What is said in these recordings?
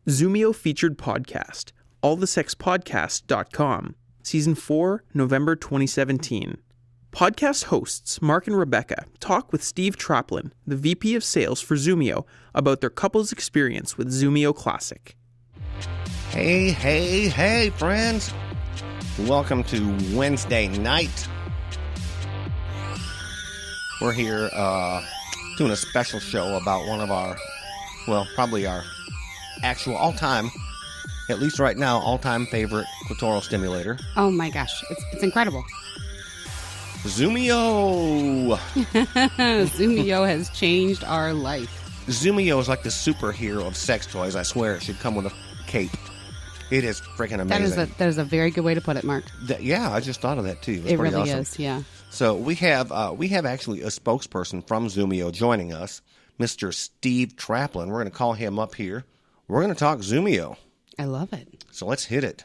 Zumio featured podcast, allthesexpodcast.com, Season 4, November 2017. Podcast hosts Mark and Rebecca talk with Steve Traplin, the VP of Sales for Zumio, about their couple's experience with Zumio Classic. Hey, friends. Welcome to Wednesday night. We're here doing a special show about one of our, probably our actual all-time, at least right now, all-time favorite clitoral stimulator. Oh my gosh, it's incredible. Zumio! Zumio has changed our life. Zumio is like the superhero of sex toys. I swear it should come with a cape. It is freaking amazing. That is a very good way to put it, Mark. Yeah, I just thought of that too. It really awesome. Is, yeah. So we have actually a spokesperson from Zumio joining us, Mr. Steve Traplin. We're going to call him up here. We're going to talk Zumio. I love it. So let's hit it.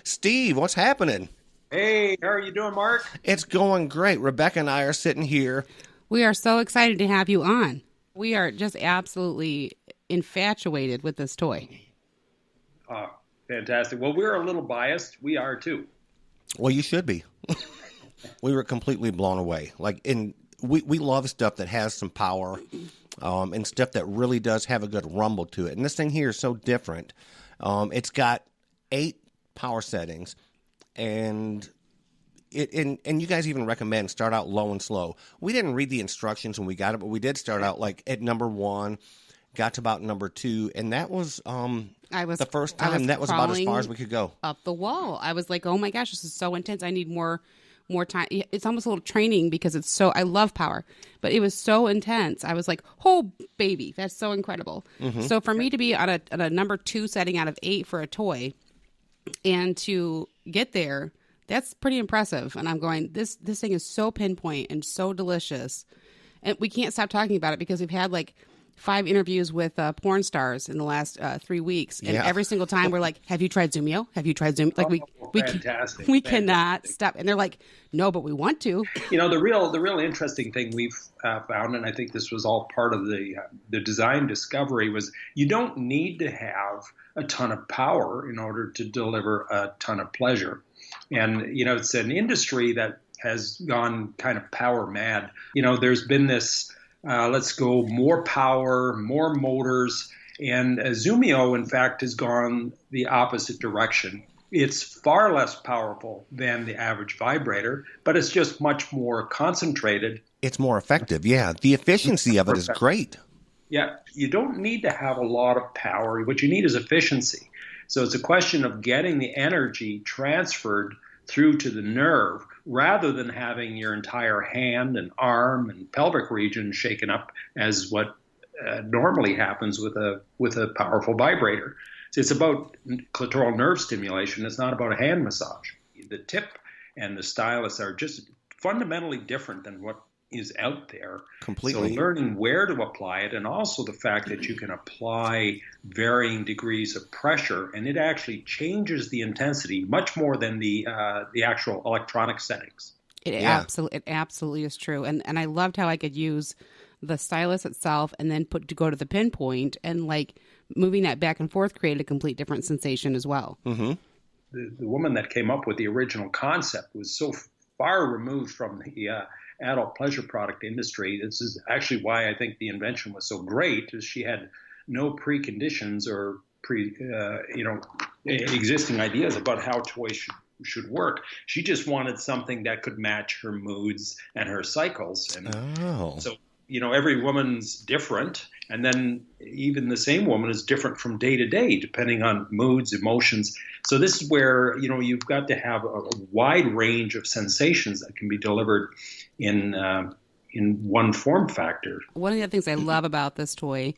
Steve, what's happening? Hey, how are you doing, Mark? It's going great. Rebecca and I are sitting here. We are so excited to have you on. We are just absolutely infatuated with this toy. Fantastic. Well, we're a little biased. We are, too. Well, you should be. We were completely blown away. We love stuff that has some power and stuff that really does have a good rumble to it. And this thing here is so different. It's got 8 power settings, and you guys even recommend start out low and slow. We didn't read the instructions when we got it, but we did start out at number 1, got to about number 2, and that was the first time that was about as far as we could go. Up the wall. I was like, oh my gosh, this is so intense. I need more time. It's almost a little training because it's so, I love power, but it was so intense. I was like, oh baby, that's so incredible. Mm-hmm. So for me to be at a number 2 setting out of 8 for a toy and to get there, that's pretty impressive. And I'm going, this thing is so pinpoint and so delicious. And we can't stop talking about it because we've had 5 interviews with porn stars in the last 3 weeks, and every single time we're like, "Have you tried Zumio? Have you tried Zumio?" Fantastic. We cannot stop, and they're like, "No, but we want to." The real interesting thing we've found, and I think this was all part of the design discovery, was you don't need to have a ton of power in order to deliver a ton of pleasure, and it's an industry that has gone kind of power mad. There's been this. Let's go more power, more motors. And Zumio, in fact, has gone the opposite direction. It's far less powerful than the average vibrator, but it's just much more concentrated. It's more effective, yeah. The efficiency of it is great. Yeah, you don't need to have a lot of power. What you need is efficiency. So it's a question of getting the energy transferred through to the nerve, rather than having your entire hand and arm and pelvic region shaken up as what normally happens with a powerful vibrator. So it's about clitoral nerve stimulation. It's not about a hand massage. The tip and the stylus are just fundamentally different than what is out there. Completely. So learning where to apply it, and also the fact that you can apply varying degrees of pressure, and it actually changes the intensity much more than the actual electronic settings. It absolutely is true. And I loved how I could use the stylus itself and then go to the pinpoint, and moving that back and forth created a complete different sensation as well. Mm-hmm. The woman that came up with the original concept was so far removed from the adult pleasure product industry. This is actually why I think the invention was so great, is she had no preconditions or existing ideas about how toys should work. She just wanted something that could match her moods and her cycles. And so, every woman's different. And then even the same woman is different from day to day, depending on moods, emotions. So this is where, you've got to have a wide range of sensations that can be delivered in one form factor. One of the things I love about this toy,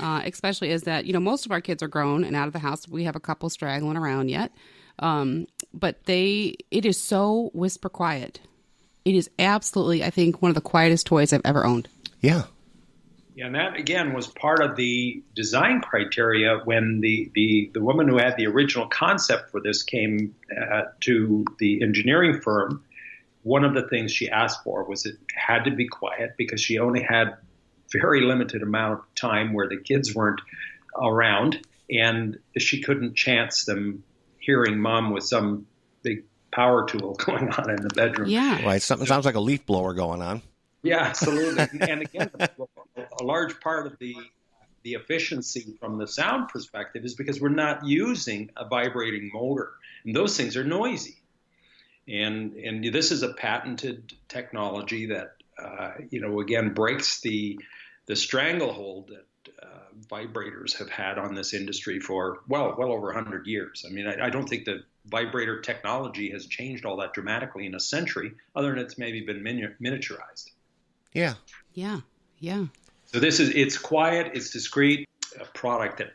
especially, is that, most of our kids are grown and out of the house. We have a couple straggling around yet. But it is so whisper quiet. It is absolutely, I think, one of the quietest toys I've ever owned. Yeah. Yeah, and that, again, was part of the design criteria when the woman who had the original concept for this came to the engineering firm. One of the things she asked for was it had to be quiet, because she only had very limited amount of time where the kids weren't around. and she couldn't chance them hearing Mom with some big power tool going on in the bedroom. Yeah. Right. Something sounds like a leaf blower going on. Yeah, absolutely. And again, a large part of the efficiency from the sound perspective is because we're not using a vibrating motor, and those things are noisy. And this is a patented technology that again breaks the stranglehold that vibrators have had on this industry for well over 100 years. I mean, I don't think the vibrator technology has changed all that dramatically in a century, other than it's maybe been miniaturized. Yeah. Yeah. Yeah. So it's quiet, it's discreet, a product that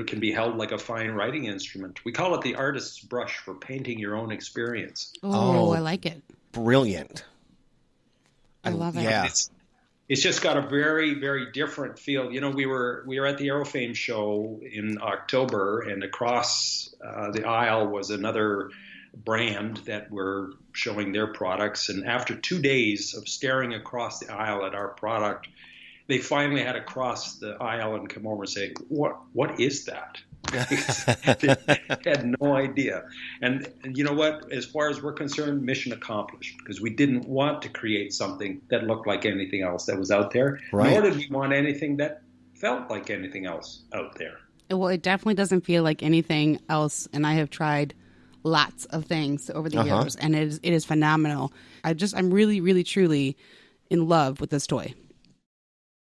can be held like a fine writing instrument. We call it the artist's brush for painting your own experience. Oh, I like it. Brilliant. I love it. Yeah. It's just got a very, very different feel. We were at the Aerofame show in October, and across the aisle was another brand that were showing their products. And after 2 days of staring across the aisle at our product, they finally had to cross the aisle and come over and say, "What is that?" They had no idea. And you know what? As far as we're concerned, mission accomplished, because we didn't want to create something that looked like anything else that was out there, right. Nor did we want anything that felt like anything else out there. Well, it definitely doesn't feel like anything else, and I have tried lots of things over the years, and it is phenomenal. I'm really, really, truly in love with this toy.